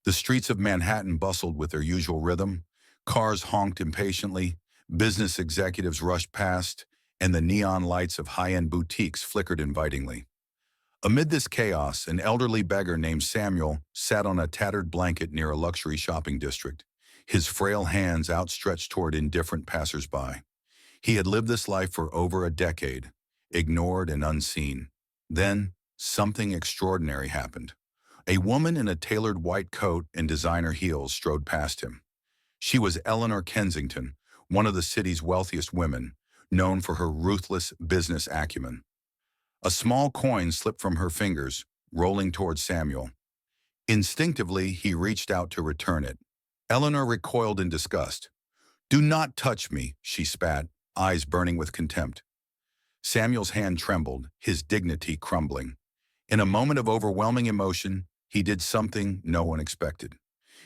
The streets of Manhattan bustled with their usual rhythm. Cars honked impatiently, business executives rushed past, and the neon lights of high-end boutiques flickered invitingly. Amid this chaos, an elderly beggar named Samuel sat on a tattered blanket near a luxury shopping district, his frail hands outstretched toward indifferent passers-by. He had lived this life for over a decade, ignored and unseen. Then, something extraordinary happened. A woman in a tailored white coat and designer heels strode past him. She was Eleanor Kensington, one of the city's wealthiest women, known for her ruthless business acumen. A small coin slipped from her fingers, rolling toward Samuel. Instinctively, he reached out to return it. Eleanor recoiled in disgust. "Do not touch me," she spat, eyes burning with contempt. Samuel's hand trembled, his dignity crumbling. In a moment of overwhelming emotion, he did something no one expected.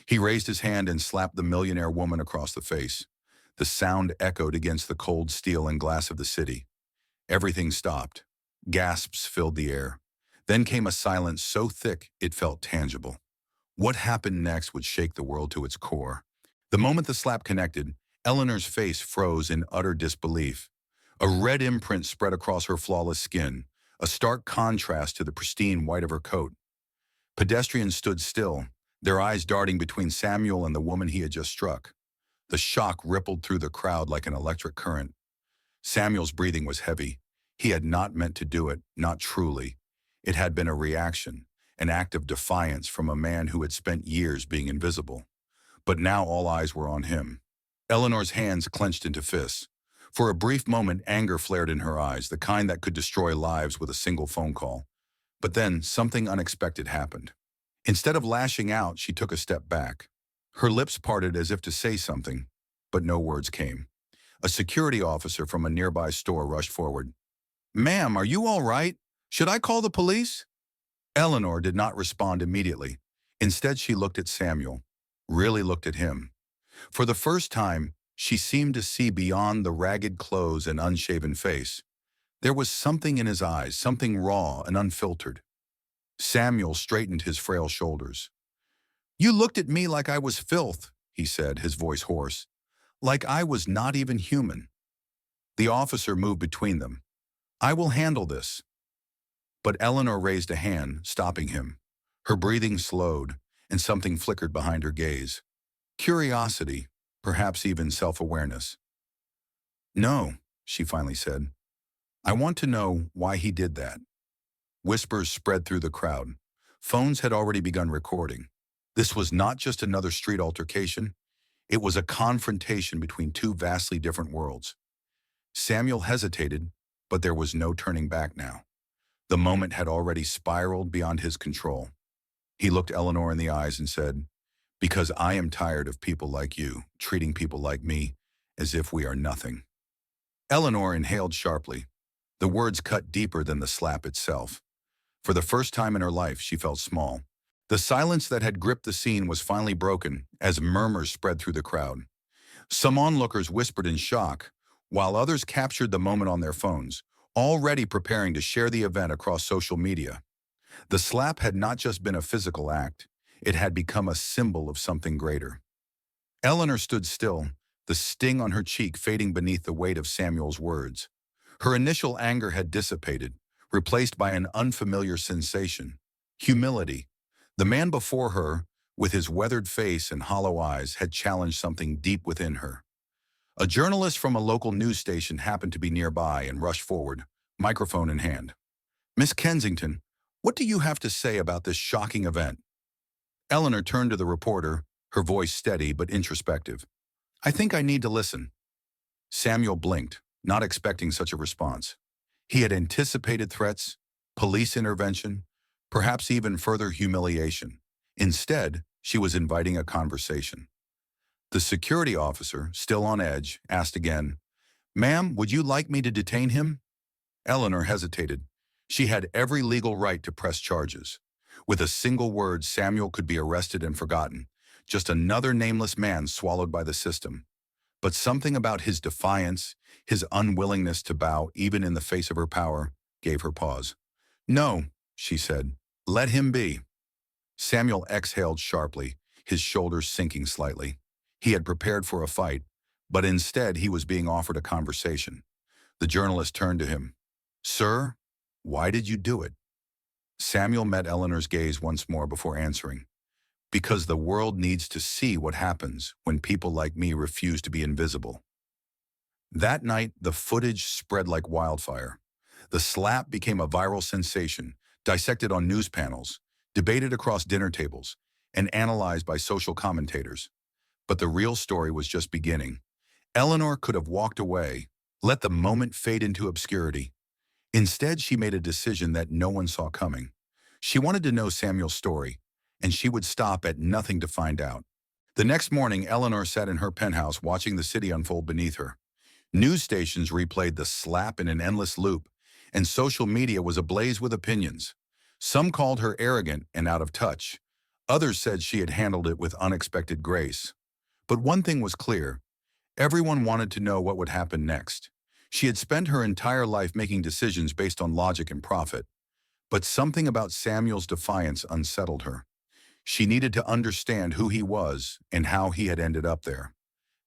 He raised his hand and slapped the millionaire woman across the face. The sound echoed against the cold steel and glass of the city. Everything stopped. Gasps filled the air. Then came a silence so thick it felt tangible. What happened next would shake the world to its core. The moment the slap connected, Eleanor's face froze in utter disbelief. A red imprint spread across her flawless skin, a stark contrast to the pristine white of her coat. Pedestrians stood still, their eyes darting between Samuel and the woman he had just struck. The shock rippled through the crowd like an electric current. Samuel's breathing was heavy. He had not meant to do it, not truly. It had been a reaction, an act of defiance from a man who had spent years being invisible. But now all eyes were on him. Eleanor's hands clenched into fists. For a brief moment, anger flared in her eyes, the kind that could destroy lives with a single phone call. But then, something unexpected happened. Instead of lashing out, she took a step back. Her lips parted as if to say something, but no words came. A security officer from a nearby store rushed forward. "Ma'am, are you all right? Should I call the police?" Eleanor did not respond immediately. Instead, she looked at Samuel, really looked at him. For the first time, she seemed to see beyond the ragged clothes and unshaven face. There was something in his eyes, something raw and unfiltered. Samuel straightened his frail shoulders. "You looked at me like I was filth," he said, his voice hoarse. "Like I was not even human." The officer moved between them. "I will handle this." But Eleanor raised a hand, stopping him. Her breathing slowed, and something flickered behind her gaze. Curiosity, perhaps even self-awareness. "No," she finally said. "I want to know why he did that." Whispers spread through the crowd. Phones had already begun recording. This was not just another street altercation. It was a confrontation between two vastly different worlds. Samuel hesitated, but there was no turning back now. The moment had already spiraled beyond his control. He looked Eleanor in the eyes and said, "Because I am tired of people like you, treating people like me as if we are nothing." Eleanor inhaled sharply. The words cut deeper than the slap itself. For the first time in her life, she felt small. The silence that had gripped the scene was finally broken as murmurs spread through the crowd. Some onlookers whispered in shock, while others captured the moment on their phones, already preparing to share the event across social media. The slap had not just been a physical act, it had become a symbol of something greater. Eleanor stood still, the sting on her cheek fading beneath the weight of Samuel's words. Her initial anger had dissipated, replaced by an unfamiliar sensation: humility. The man before her, with his weathered face and hollow eyes, had challenged something deep within her. A journalist from a local news station happened to be nearby and rushed forward, microphone in hand. "Miss Kensington, what do you have to say about this shocking event?" Eleanor turned to the reporter, her voice steady but introspective. "I think I need to listen." Samuel blinked, not expecting such a response. He had anticipated threats, police intervention, perhaps even further humiliation. Instead, she was inviting a conversation. The security officer, still on edge, asked again, "Ma'am, would you like me to detain him?" Eleanor hesitated. She had every legal right to press charges. With a single word, Samuel could be arrested and forgotten, just another nameless man swallowed by the system. But something about his defiance, his unwillingness to bow even in the face of her power, gave her pause. "No," she said. "Let him be." Samuel exhaled sharply, his shoulders sinking slightly. He had prepared for a fight, but instead he was being offered a conversation. The journalist turned to him. "Sir, why did you do it?" Samuel met Eleanor's gaze once more before answering. "Because the world needs to see what happens when people like me refuse to be invisible." That night, the footage spread like wildfire. The slap became a viral sensation, dissected on news panels, debated across dinner tables, and analyzed by social commentators. But the real story was just beginning. Eleanor could have walked away, let the moment fade into obscurity. Instead, she made a decision that no one saw coming. She wanted to know Samuel's story, and she would stop at nothing to find out. The next morning, Eleanor sat in her penthouse watching the city unfold beneath her. News stations replayed the slap in an endless loop, and social media was ablaze with opinions. Some called her arrogant and out of touch. Others said she had handled it with unexpected grace. But one thing was clear. Everyone wanted to know what would happen next. She had spent her entire life making decisions based on logic and profit. But something about Samuel's defiance unsettled her. She needed to understand who he was and how he had ended up there.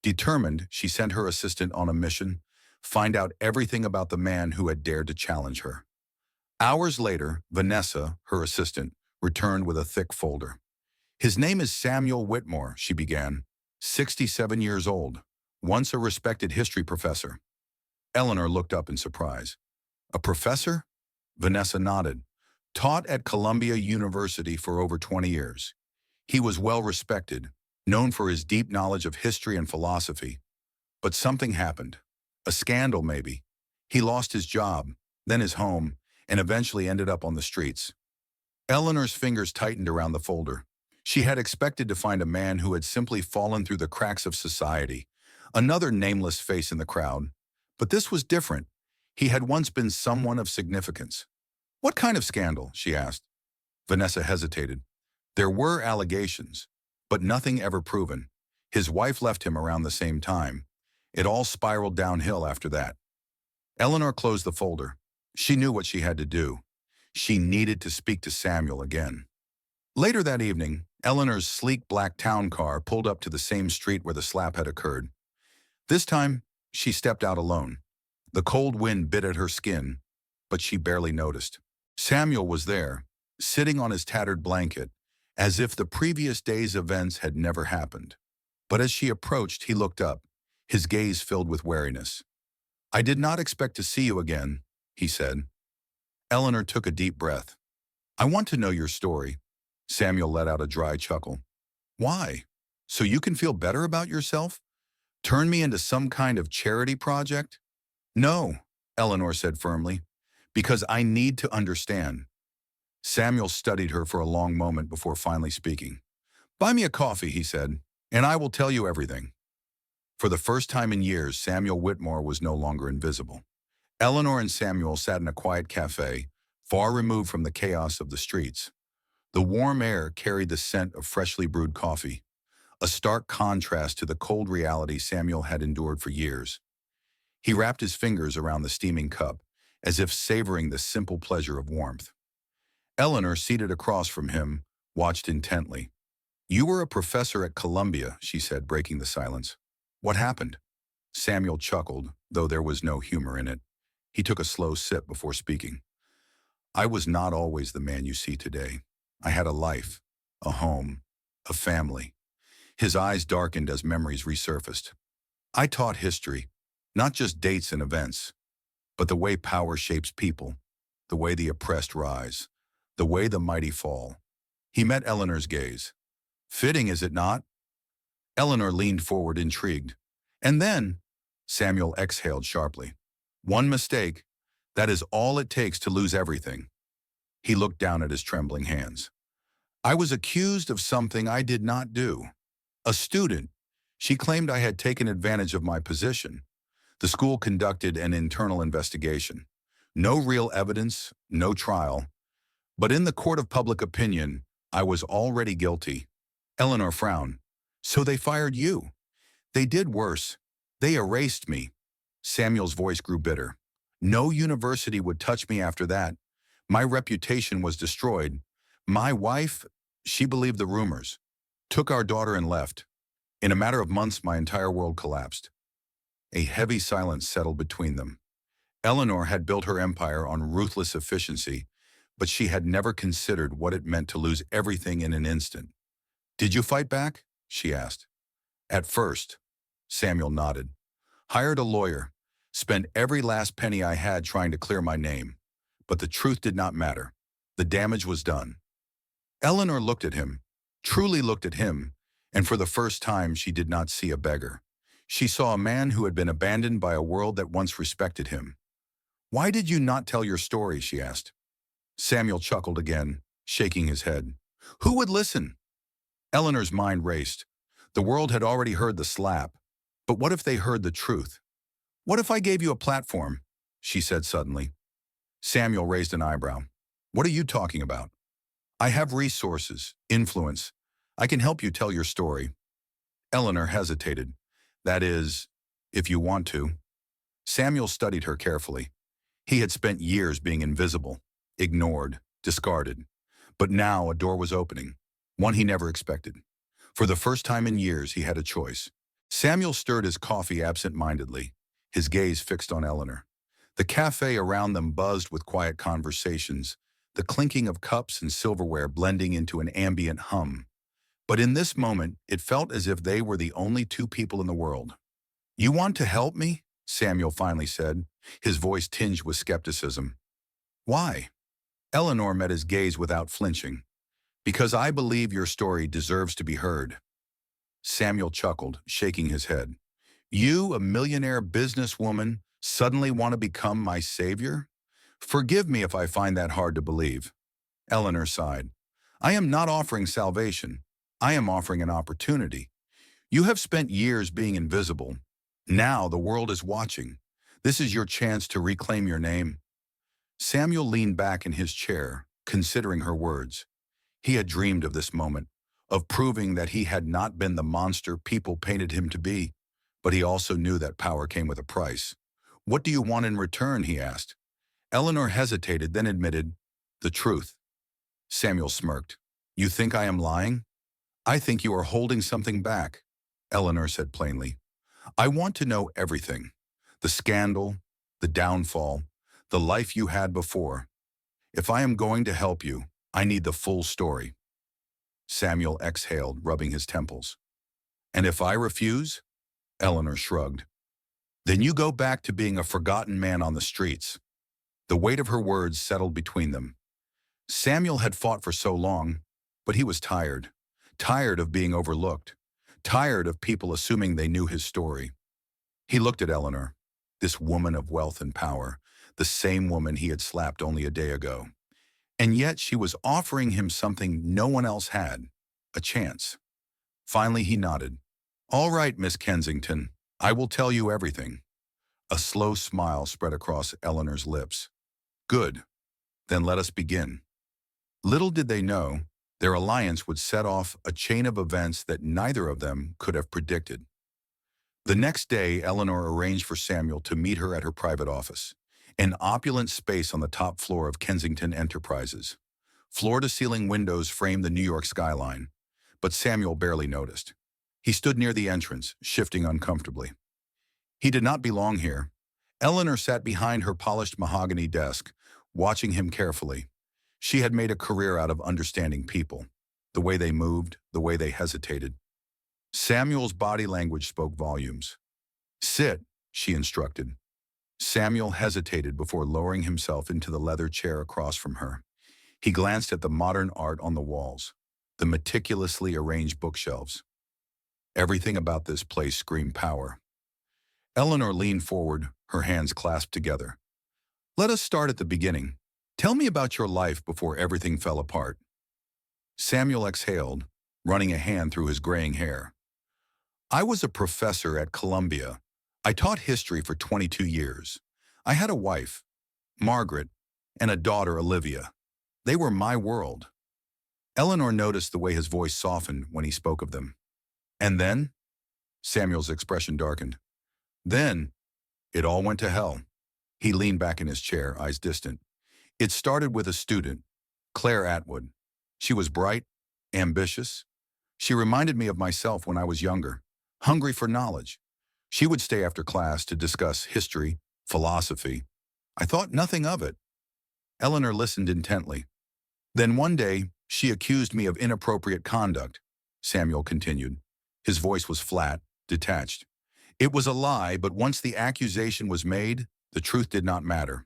Determined, she sent her assistant on a mission, find out everything about the man who had dared to challenge her. Hours later, Vanessa, her assistant, returned with a thick folder. "His name is Samuel Whitmore," she began, 67 years old, once a respected history professor. Eleanor looked up in surprise. "A professor?" Vanessa nodded. "Taught at Columbia University for over 20 years. He was well respected, known for his deep knowledge of history and philosophy. But something happened. A scandal, maybe. He lost his job, then his home, and eventually ended up on the streets." Eleanor's fingers tightened around the folder. She had expected to find a man who had simply fallen through the cracks of society, another nameless face in the crowd. But this was different. He had once been someone of significance. "What kind of scandal?" she asked. Vanessa hesitated. "There were allegations, but nothing ever proven. His wife left him around the same time. It all spiraled downhill after that." Eleanor closed the folder. She knew what she had to do. She needed to speak to Samuel again. Later that evening, Eleanor's sleek black town car pulled up to the same street where the slap had occurred. This time, she stepped out alone. The cold wind bit at her skin, but she barely noticed. Samuel was there, sitting on his tattered blanket, as if the previous day's events had never happened. But as she approached, he looked up, his gaze filled with wariness. "I did not expect to see you again," he said. Eleanor took a deep breath. "I want to know your story." Samuel let out a dry chuckle. "Why? So you can feel better about yourself? Turn me into some kind of charity project?" "No," Eleanor said firmly, "because I need to understand." Samuel studied her for a long moment before finally speaking. "Buy me a coffee," he said, "and I will tell you everything." For the first time in years, Samuel Whitmore was no longer invisible. Eleanor and Samuel sat in a quiet cafe, far removed from the chaos of the streets. The warm air carried the scent of freshly brewed coffee, a stark contrast to the cold reality Samuel had endured for years. He wrapped his fingers around the steaming cup, as if savoring the simple pleasure of warmth. Eleanor, seated across from him, watched intently. "You were a professor at Columbia," she said, breaking the silence. "What happened?" Samuel chuckled, though there was no humor in it. He took a slow sip before speaking. "I was not always the man you see today. I had a life, a home, a family." His eyes darkened as memories resurfaced. "I taught history, not just dates and events, but the way power shapes people, the way the oppressed rise, the way the mighty fall." He met Eleanor's gaze. "Fitting, is it not?" Eleanor leaned forward, intrigued. "And then," Samuel exhaled sharply, "one mistake, that is all it takes to lose everything." He looked down at his trembling hands. "I was accused of something I did not do. A student. She claimed I had taken advantage of my position. The school conducted an internal investigation. No real evidence, no trial. But in the court of public opinion, I was already guilty." Eleanor frowned. "So they fired you?" "They did worse. They erased me." Samuel's voice grew bitter. "No university would touch me after that. My reputation was destroyed. My wife, she believed the rumors. Took our daughter and left. In a matter of months, my entire world collapsed. A heavy silence settled between them. Eleanor had built her empire on ruthless efficiency, but she had never considered what it meant to lose everything in an instant. "Did you fight back?" she asked. "At first." Samuel nodded. "Hired a lawyer. Spent every last penny I had trying to clear my name. But the truth did not matter. The damage was done." Eleanor looked at him, truly looked at him, and for the first time she did not see a beggar. She saw a man who had been abandoned by a world that once respected him. "Why did you not tell your story?" she asked. Samuel chuckled again, shaking his head. "Who would listen?" Eleanor's mind raced. The world had already heard the slap, but what if they heard the truth? "What if I gave you a platform?" she said suddenly. Samuel raised an eyebrow. "What are you talking about?" "I have resources, influence. I can help you tell your story." Eleanor hesitated. "That is, if you want to." Samuel studied her carefully. He had spent years being invisible, ignored, discarded. But now a door was opening, one he never expected. For the first time in years, he had a choice. Samuel stirred his coffee absent-mindedly, his gaze fixed on Eleanor. The cafe around them buzzed with quiet conversations, the clinking of cups and silverware blending into an ambient hum. But in this moment, it felt as if they were the only two people in the world. "You want to help me?" Samuel finally said, his voice tinged with skepticism. "Why?" Eleanor met his gaze without flinching. "Because I believe your story deserves to be heard." Samuel chuckled, shaking his head. "You, a millionaire businesswoman, suddenly want to become my savior? Forgive me if I find that hard to believe." Eleanor sighed. "I am not offering salvation. I am offering an opportunity. You have spent years being invisible. Now the world is watching. This is your chance to reclaim your name." Samuel leaned back in his chair, considering her words. He had dreamed of this moment, of proving that he had not been the monster people painted him to be. But he also knew that power came with a price. "What do you want in return?" he asked. Eleanor hesitated, then admitted, "The truth." Samuel smirked. "You think I am lying?" "I think you are holding something back," Eleanor said plainly. "I want to know everything. The scandal, the downfall, the life you had before. If I am going to help you, I need the full story." Samuel exhaled, rubbing his temples. "And if I refuse?" Eleanor shrugged. "Then you go back to being a forgotten man on the streets." The weight of her words settled between them. Samuel had fought for so long, but he was tired. Tired of being overlooked. Tired of people assuming they knew his story. He looked at Eleanor, this woman of wealth and power, the same woman he had slapped only a day ago. And yet she was offering him something no one else had, a chance. Finally he nodded. "All right, Miss Kensington, I will tell you everything." A slow smile spread across Eleanor's lips. "Good. Then let us begin." Little did they know, their alliance would set off a chain of events that neither of them could have predicted. The next day, Eleanor arranged for Samuel to meet her at her private office, an opulent space on the top floor of Kensington Enterprises. Floor-to-ceiling windows framed the New York skyline, but Samuel barely noticed. He stood near the entrance, shifting uncomfortably. He did not belong here. Eleanor sat behind her polished mahogany desk, watching him carefully. She had made a career out of understanding people, the way they moved, the way they hesitated. Samuel's body language spoke volumes. "Sit," she instructed. Samuel hesitated before lowering himself into the leather chair across from her. He glanced at the modern art on the walls, the meticulously arranged bookshelves. Everything about this place screamed power. Eleanor leaned forward, her hands clasped together. "Let us start at the beginning. Tell me about your life before everything fell apart." Samuel exhaled, running a hand through his graying hair. "I was a professor at Columbia. I taught history for 22 years. I had a wife, Margaret, and a daughter, Olivia. They were my world." Eleanor noticed the way his voice softened when he spoke of them. "And then?" Samuel's expression darkened. "Then, it all went to hell." He leaned back in his chair, eyes distant. "It started with a student, Claire Atwood. She was bright, ambitious. She reminded me of myself when I was younger, hungry for knowledge. She would stay after class to discuss history, philosophy. I thought nothing of it. Eleanor listened intently. Then one day, she accused me of inappropriate conduct, Samuel continued. His voice was flat, detached. It was a lie, but once the accusation was made, the truth did not matter.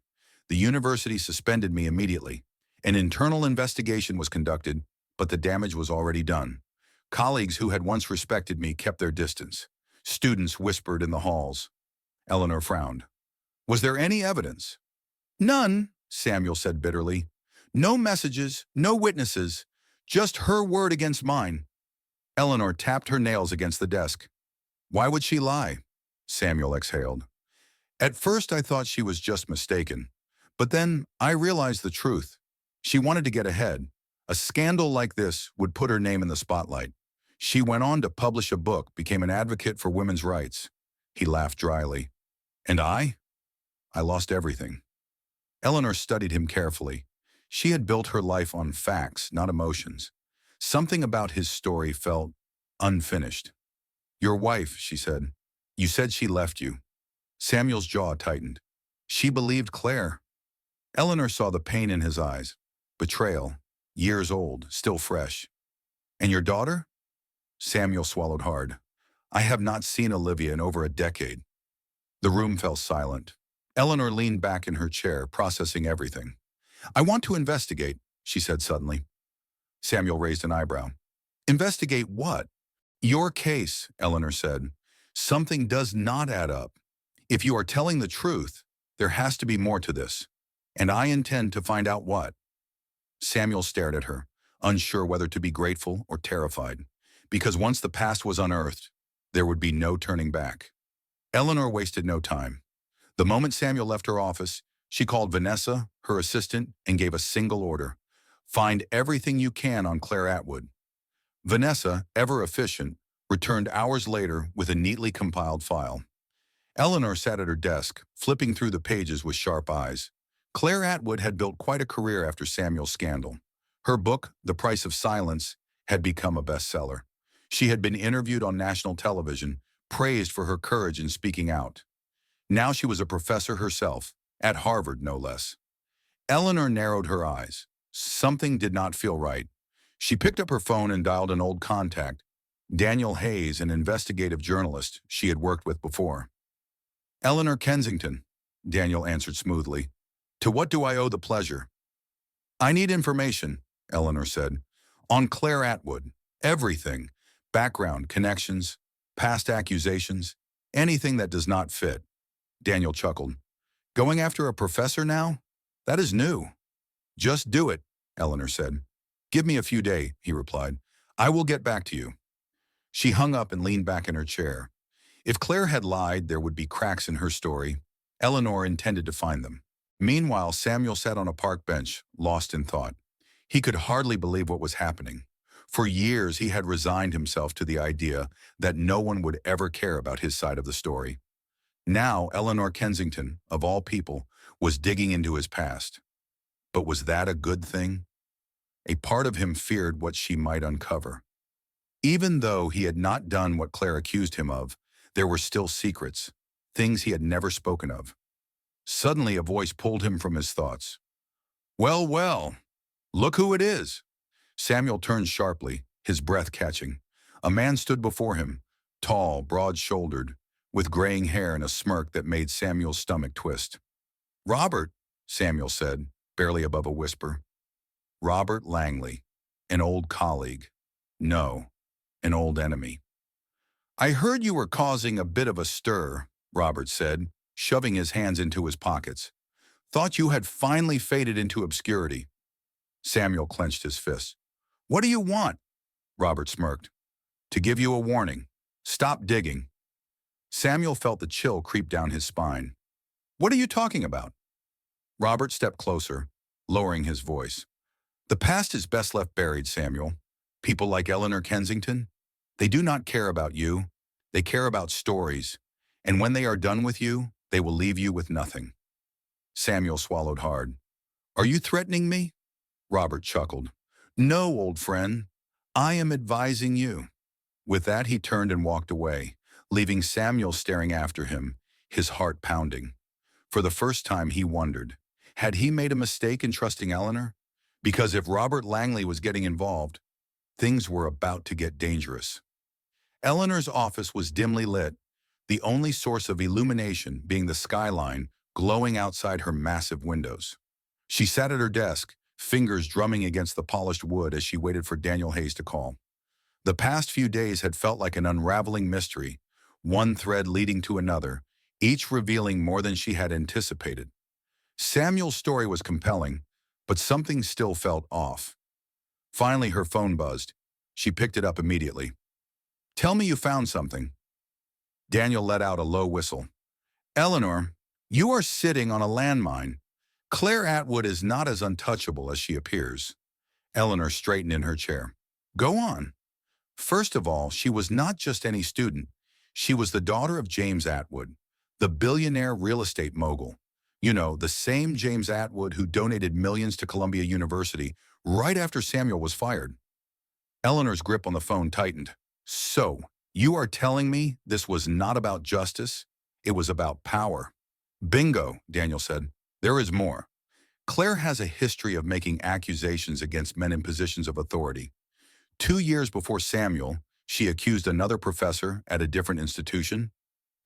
The university suspended me immediately. An internal investigation was conducted, but the damage was already done. Colleagues who had once respected me kept their distance. Students whispered in the halls. Eleanor frowned. Was there any evidence? None, Samuel said bitterly. No messages, no witnesses, just her word against mine. Eleanor tapped her nails against the desk. Why would she lie? Samuel exhaled. At first I thought she was just mistaken, but then I realized the truth. She wanted to get ahead. A scandal like this would put her name in the spotlight. She went on to publish a book, became an advocate for women's rights. He laughed dryly. And I? I lost everything. Eleanor studied him carefully. She had built her life on facts, not emotions. Something about his story felt unfinished. Your wife, she said. You said she left you. Samuel's jaw tightened. She believed Claire. Eleanor saw the pain in his eyes. Betrayal. Years old, still fresh. And your daughter? Samuel swallowed hard. I have not seen Olivia in over a decade. The room fell silent. Eleanor leaned back in her chair, processing everything. I want to investigate, she said suddenly. Samuel raised an eyebrow. Investigate what? Your case, Eleanor said. Something does not add up. If you are telling the truth, there has to be more to this. And I intend to find out what. Samuel stared at her, unsure whether to be grateful or terrified. Because once the past was unearthed, there would be no turning back. Eleanor wasted no time. The moment Samuel left her office, she called Vanessa, her assistant, and gave a single order. Find everything you can on Claire Atwood. Vanessa, ever efficient, returned hours later with a neatly compiled file. Eleanor sat at her desk, flipping through the pages with sharp eyes. Claire Atwood had built quite a career after Samuel's scandal. Her book, The Price of Silence, had become a bestseller. She had been interviewed on national television, praised for her courage in speaking out. Now she was a professor herself, at Harvard no less. Eleanor narrowed her eyes. Something did not feel right. She picked up her phone and dialed an old contact, Daniel Hayes, an investigative journalist she had worked with before. Eleanor Kensington, Daniel answered smoothly. To what do I owe the pleasure? I need information, Eleanor said. On Claire Atwood. Everything. Background, connections, past accusations, anything that does not fit. Daniel chuckled. Going after a professor now? That is new. Just do it, Eleanor said. Give me a few days, he replied. I will get back to you. She hung up and leaned back in her chair. If Claire had lied, there would be cracks in her story. Eleanor intended to find them. Meanwhile, Samuel sat on a park bench, lost in thought. He could hardly believe what was happening. For years, he had resigned himself to the idea that no one would ever care about his side of the story. Now, Eleanor Kensington, of all people, was digging into his past. But was that a good thing? A part of him feared what she might uncover. Even though he had not done what Claire accused him of, there were still secrets, things he had never spoken of. Suddenly, a voice pulled him from his thoughts. Well, well, look who it is. Samuel turned sharply, his breath catching. A man stood before him, tall, broad-shouldered, with graying hair and a smirk that made Samuel's stomach twist. Robert, Samuel said, barely above a whisper. Robert Langley, an old colleague. No, an old enemy. I heard you were causing a bit of a stir, Robert said, shoving his hands into his pockets. Thought you had finally faded into obscurity. Samuel clenched his fists. What do you want? Robert smirked. To give you a warning. Stop digging. Samuel felt the chill creep down his spine. What are you talking about? Robert stepped closer, lowering his voice. The past is best left buried, Samuel. People like Eleanor Kensington, they do not care about you. They care about stories. And when they are done with you, they will leave you with nothing. Samuel swallowed hard. Are you threatening me? Robert chuckled. No, old friend. I am advising you." With that, he turned and walked away, leaving Samuel staring after him, his heart pounding. For the first time, he wondered, had he made a mistake in trusting Eleanor? Because if Robert Langley was getting involved, things were about to get dangerous. Eleanor's office was dimly lit, the only source of illumination being the skyline glowing outside her massive windows. She sat at her desk, fingers drumming against the polished wood as she waited for Daniel Hayes to call. The past few days had felt like an unraveling mystery, one thread leading to another, each revealing more than she had anticipated. Samuel's story was compelling, but something still felt off. Finally, her phone buzzed. She picked it up immediately. "Tell me you found something." Daniel let out a low whistle. "Eleanor, you are sitting on a landmine. Claire Atwood is not as untouchable as she appears." Eleanor straightened in her chair. "Go on." "First of all, she was not just any student. She was the daughter of James Atwood, the billionaire real estate mogul. You know, the same James Atwood who donated millions to Columbia University right after Samuel was fired." Eleanor's grip on the phone tightened. "So, you are telling me this was not about justice? It was about power?" "Bingo," Daniel said. "There is more. Claire has a history of making accusations against men in positions of authority. 2 years before Samuel, she accused another professor at a different institution.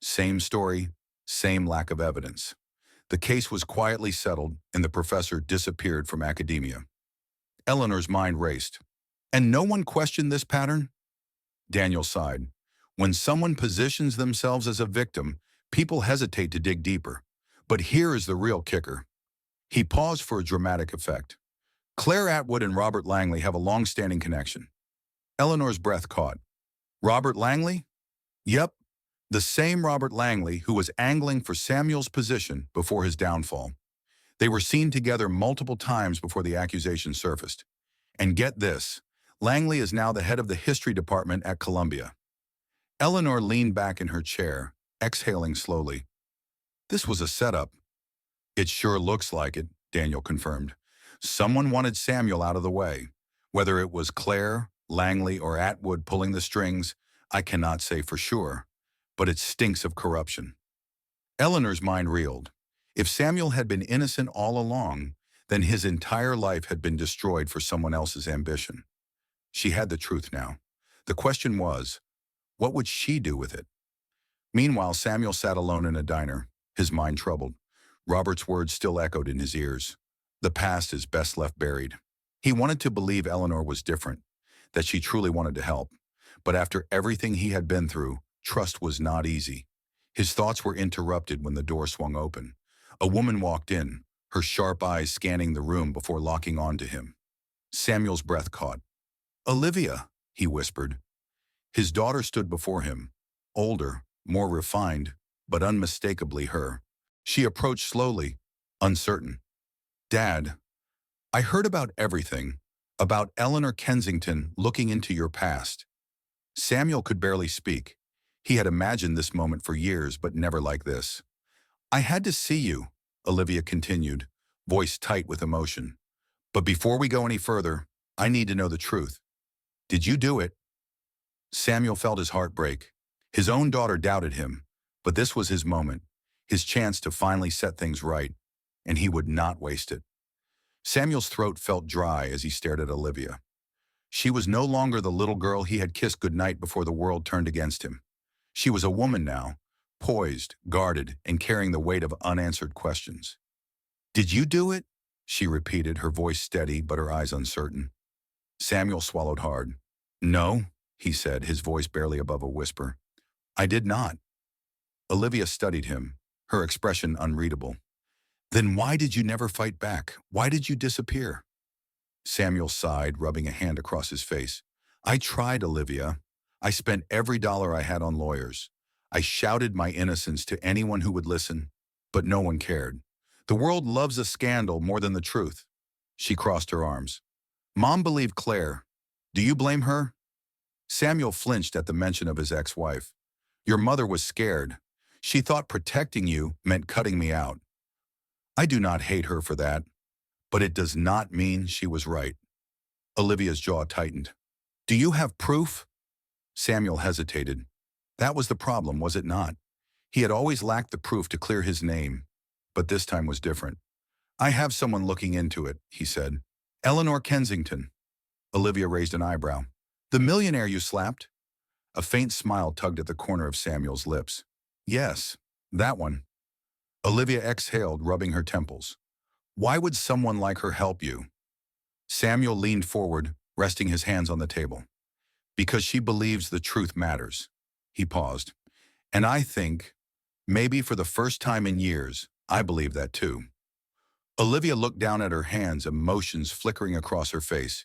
Same story, same lack of evidence. The case was quietly settled, and the professor disappeared from academia." Eleanor's mind raced. "And no one questioned this pattern?" Daniel sighed. "When someone positions themselves as a victim, people hesitate to dig deeper. But here is the real kicker." He paused for a dramatic effect. "Claire Atwood and Robert Langley have a long-standing connection." Eleanor's breath caught. "Robert Langley?" "Yep, the same Robert Langley who was angling for Samuel's position before his downfall. They were seen together multiple times before the accusation surfaced. And get this, Langley is now the head of the history department at Columbia." Eleanor leaned back in her chair, exhaling slowly. "This was a setup." "It sure looks like it," Daniel confirmed. "Someone wanted Samuel out of the way. Whether it was Claire, Langley, or Atwood pulling the strings, I cannot say for sure, but it stinks of corruption." Eleanor's mind reeled. If Samuel had been innocent all along, then his entire life had been destroyed for someone else's ambition. She had the truth now. The question was, what would she do with it? Meanwhile, Samuel sat alone in a diner, his mind troubled. Robert's words still echoed in his ears. The past is best left buried. He wanted to believe Eleanor was different, that she truly wanted to help. But after everything he had been through, trust was not easy. His thoughts were interrupted when the door swung open. A woman walked in, her sharp eyes scanning the room before locking onto him. Samuel's breath caught. "Olivia," he whispered. His daughter stood before him, older, more refined, but unmistakably her. She approached slowly, uncertain. "Dad, I heard about everything, about Eleanor Kensington looking into your past." Samuel could barely speak. He had imagined this moment for years, but never like this. "I had to see you," Olivia continued, voice tight with emotion. "But before we go any further, I need to know the truth. Did you do it?" Samuel felt his heart break. His own daughter doubted him, but this was his moment, his chance to finally set things right, and he would not waste it. Samuel's throat felt dry as he stared at Olivia. She was no longer the little girl he had kissed goodnight before the world turned against him. She was a woman now, poised, guarded, and carrying the weight of unanswered questions. "Did you do it?" she repeated, her voice steady but her eyes uncertain. Samuel swallowed hard. "No," he said, his voice barely above a whisper. "I did not." Olivia studied him, her expression unreadable. "Then why did you never fight back? Why did you disappear?" Samuel sighed, rubbing a hand across his face. "I tried, Olivia. I spent every dollar I had on lawyers. I shouted my innocence to anyone who would listen, but no one cared. The world loves a scandal more than the truth." She crossed her arms. "Mom believed Claire. Do you blame her?" Samuel flinched at the mention of his ex-wife. "Your mother was scared. She thought protecting you meant cutting me out. I do not hate her for that, but it does not mean she was right." Olivia's jaw tightened. Do you have proof? Samuel hesitated. That was the problem, was it not? He had always lacked the proof to clear his name, but this time was different. I have someone looking into it, he said. Eleanor Kensington. Olivia raised an eyebrow. The millionaire you slapped? A faint smile tugged at the corner of Samuel's lips. Yes, that one. Olivia exhaled, rubbing her temples. Why would someone like her help you? Samuel leaned forward, resting his hands on the table. Because she believes the truth matters. He paused. And I think, maybe for the first time in years, I believe that too. Olivia looked down at her hands, emotions flickering across her face.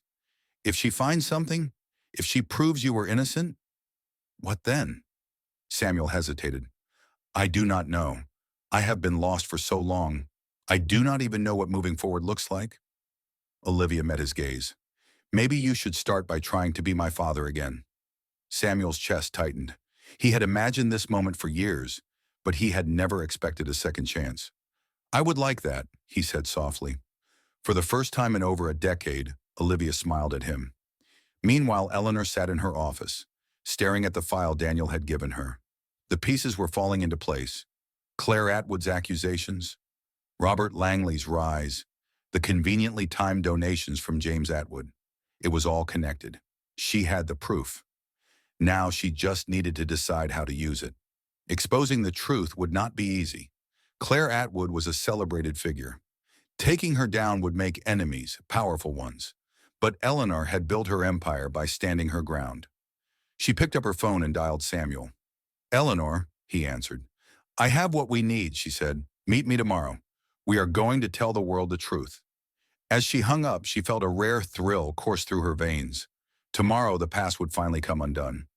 If she finds something, if she proves you were innocent, what then? Samuel hesitated. I do not know. I have been lost for so long. I do not even know what moving forward looks like. Olivia met his gaze. Maybe you should start by trying to be my father again. Samuel's chest tightened. He had imagined this moment for years, but he had never expected a second chance. I would like that, he said softly. For the first time in over a decade, Olivia smiled at him. Meanwhile, Eleanor sat in her office, staring at the file Daniel had given her. The pieces were falling into place. Claire Atwood's accusations, Robert Langley's rise, the conveniently timed donations from James Atwood. It was all connected. She had the proof. Now she just needed to decide how to use it. Exposing the truth would not be easy. Claire Atwood was a celebrated figure. Taking her down would make enemies, powerful ones. But Eleanor had built her empire by standing her ground. She picked up her phone and dialed Samuel. Eleanor, he answered. I have what we need, she said. Meet me tomorrow. We are going to tell the world the truth. As she hung up, she felt a rare thrill course through her veins. Tomorrow, the past would finally come undone.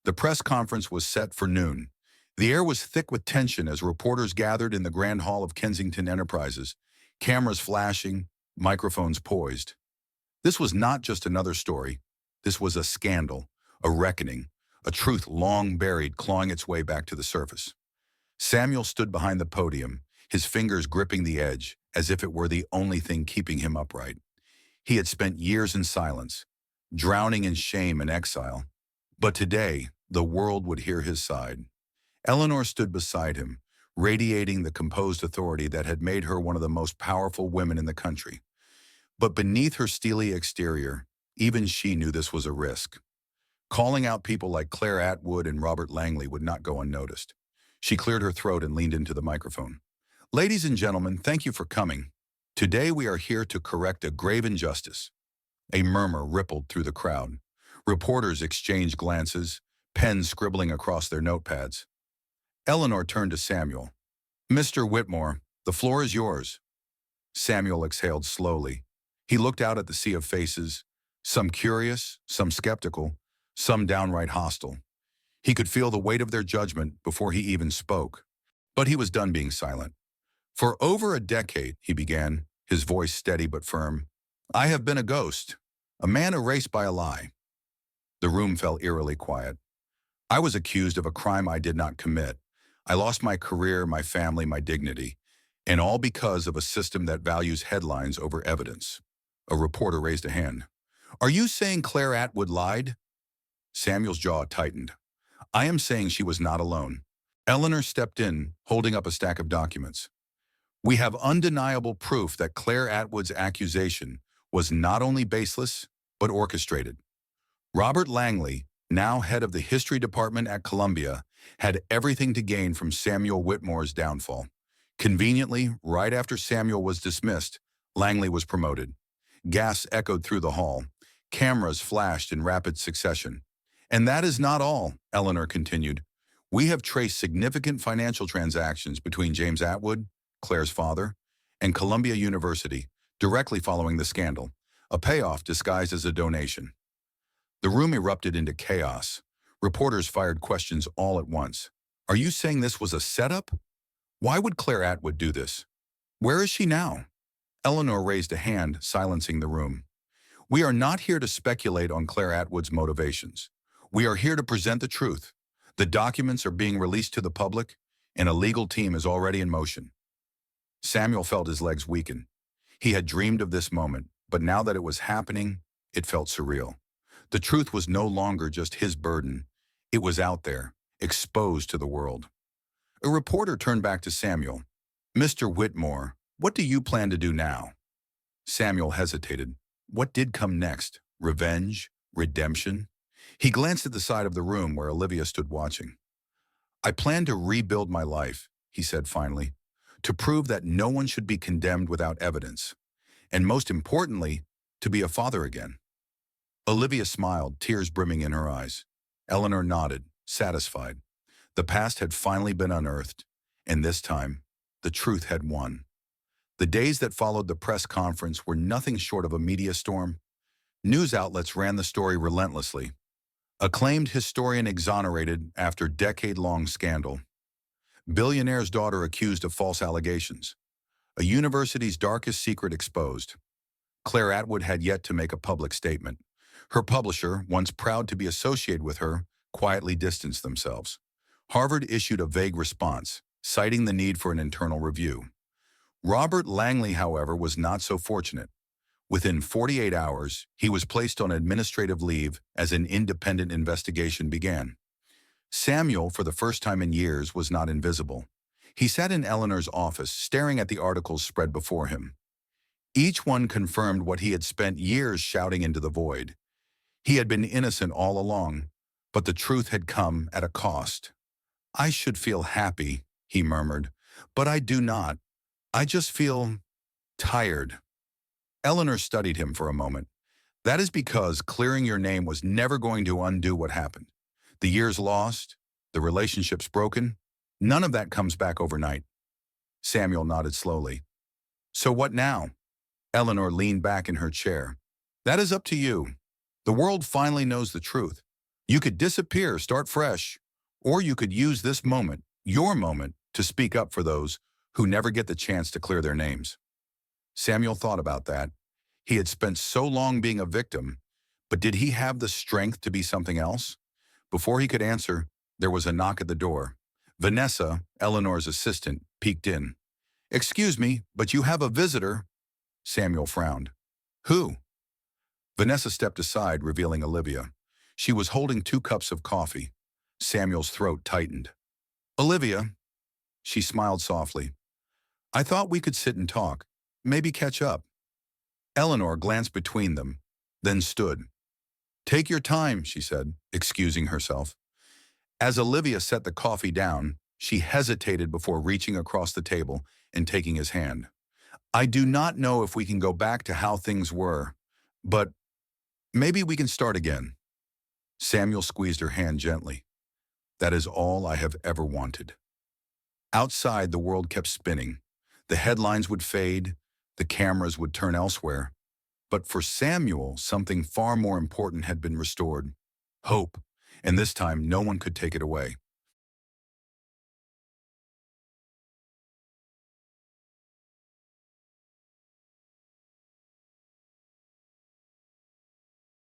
The press conference was set for noon. The air was thick with tension as reporters gathered in the grand hall of Kensington Enterprises, cameras flashing, microphones poised. This was not just another story. This was a scandal, a reckoning, a truth long buried clawing its way back to the surface. Samuel stood behind the podium, his fingers gripping the edge, as if it were the only thing keeping him upright. He had spent years in silence, drowning in shame and exile. But today, the world would hear his side. Eleanor stood beside him, radiating the composed authority that had made her one of the most powerful women in the country. But beneath her steely exterior, even she knew this was a risk. Calling out people like Claire Atwood and Robert Langley would not go unnoticed. She cleared her throat and leaned into the microphone. Ladies and gentlemen, thank you for coming. Today we are here to correct a grave injustice. A murmur rippled through the crowd. Reporters exchanged glances, pens scribbling across their notepads. Eleanor turned to Samuel. Mr. Whitmore, the floor is yours. Samuel exhaled slowly. He looked out at the sea of faces, some curious, some skeptical, some downright hostile. He could feel the weight of their judgment before he even spoke. But he was done being silent. For over a decade, he began, his voice steady but firm, I have been a ghost, a man erased by a lie. The room fell eerily quiet. I was accused of a crime I did not commit. I lost my career, my family, my dignity, and all because of a system that values headlines over evidence. A reporter raised a hand. Are you saying Claire Atwood lied? Samuel's jaw tightened. I am saying she was not alone. Eleanor stepped in, holding up a stack of documents. We have undeniable proof that Claire Atwood's accusation was not only baseless, but orchestrated. Robert Langley, now head of the history department at Columbia, had everything to gain from Samuel Whitmore's downfall. Conveniently, right after Samuel was dismissed, Langley was promoted. Gas echoed through the hall. Cameras flashed in rapid succession. And that is not all, Eleanor continued. We have traced significant financial transactions between James Atwood, Claire's father, and Columbia University, directly following the scandal, a payoff disguised as a donation. The room erupted into chaos. Reporters fired questions all at once. Are you saying this was a setup? Why would Claire Atwood do this? Where is she now? Eleanor raised a hand, silencing the room. We are not here to speculate on Claire Atwood's motivations. We are here to present the truth. The documents are being released to the public, and a legal team is already in motion. Samuel felt his legs weaken. He had dreamed of this moment, but now that it was happening, it felt surreal. The truth was no longer just his burden. It was out there, exposed to the world. A reporter turned back to Samuel. "Mr. Whitmore, what do you plan to do now?" Samuel hesitated. What did come next? Revenge? Redemption? He glanced at the side of the room where Olivia stood watching. "I plan to rebuild my life," he said finally, "to prove that no one should be condemned without evidence, and most importantly, to be a father again." Olivia smiled, tears brimming in her eyes. Eleanor nodded, satisfied. The past had finally been unearthed, and this time, the truth had won. The days that followed the press conference were nothing short of a media storm. News outlets ran the story relentlessly. Acclaimed historian exonerated after decade-long scandal. Billionaire's daughter accused of false allegations. A university's darkest secret exposed. Claire Atwood had yet to make a public statement. Her publisher, once proud to be associated with her, quietly distanced themselves. Harvard issued a vague response, citing the need for an internal review. Robert Langley, however, was not so fortunate. Within 48 hours, he was placed on administrative leave as an independent investigation began. Samuel, for the first time in years, was not invisible. He sat in Eleanor's office, staring at the articles spread before him. Each one confirmed what he had spent years shouting into the void. He had been innocent all along, but the truth had come at a cost. "I should feel happy," he murmured, "but I do not. I just feel tired." Eleanor studied him for a moment. "That is because clearing your name was never going to undo what happened. The years lost, the relationships broken, none of that comes back overnight." Samuel nodded slowly. "So what now?" Eleanor leaned back in her chair. "That is up to you. The world finally knows the truth. You could disappear, start fresh, or you could use this moment, your moment, to speak up for those who never get the chance to clear their names." Samuel thought about that. He had spent so long being a victim, but did he have the strength to be something else? Before he could answer, there was a knock at the door. Vanessa, Eleanor's assistant, peeked in. "Excuse me, but you have a visitor." Samuel frowned. "Who?" Vanessa stepped aside, revealing Olivia. She was holding 2 cups of coffee. Samuel's throat tightened. "Olivia," she smiled softly, "I thought we could sit and talk, maybe catch up." Eleanor glanced between them, then stood. "Take your time," she said, excusing herself. As Olivia set the coffee down, she hesitated before reaching across the table and taking his hand. "I do not know if we can go back to how things were, but maybe we can start again." Samuel squeezed her hand gently. "That is all I have ever wanted." Outside, the world kept spinning. The headlines would fade, the cameras would turn elsewhere. But for Samuel, something far more important had been restored. Hope, and this time no one could take it away.